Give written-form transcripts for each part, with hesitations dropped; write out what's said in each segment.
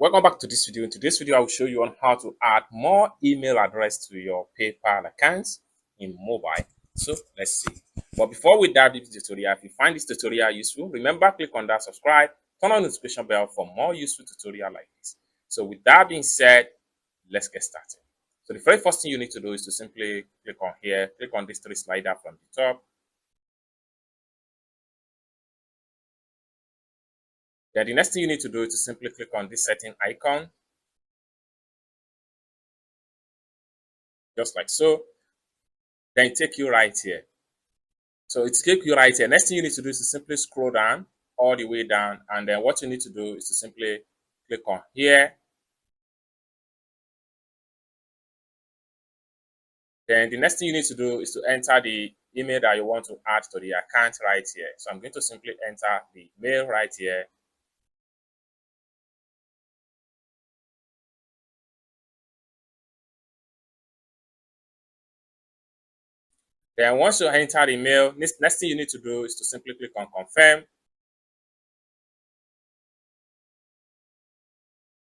Welcome back to this video. In today's video, I will show you on how to add more email address to your PayPal accounts in mobile. So let's see. But before we dive into the tutorial, if you find this tutorial useful, remember click on that subscribe, turn on the notification bell for more useful tutorial like this. So with that being said, let's get started. So the very first thing you need to do is to simply click on here, click on this three slider from the top. Then the next thing you need to do is to simply click on this setting icon, just like so. Then take you right here. So it take you right here. Next thing you need to do is to simply scroll down all the way down, and then what you need to do is to simply click on here. Then the next thing you need to do is to enter the email that you want to add to the account right here. So I'm going to simply enter the mail right here. Then once you enter the mail, next thing you need to do is to simply click on confirm.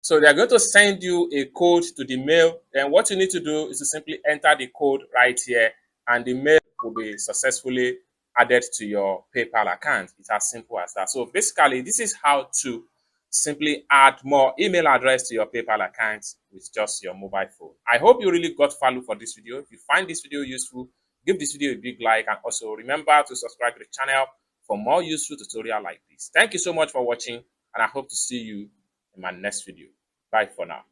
So they're going to send you a code to the mail. Then what you need to do is to simply enter the code right here, and the mail will be successfully added to your PayPal account. It's as simple as that. So basically, this is how to simply add more email address to your PayPal account with just your mobile phone. I hope you really got value for this video. If you find this video useful, give this video a big like, and also remember to subscribe to the channel for more useful tutorial like this. Thank you so much for watching, and I hope to see you in my next video. Bye for now.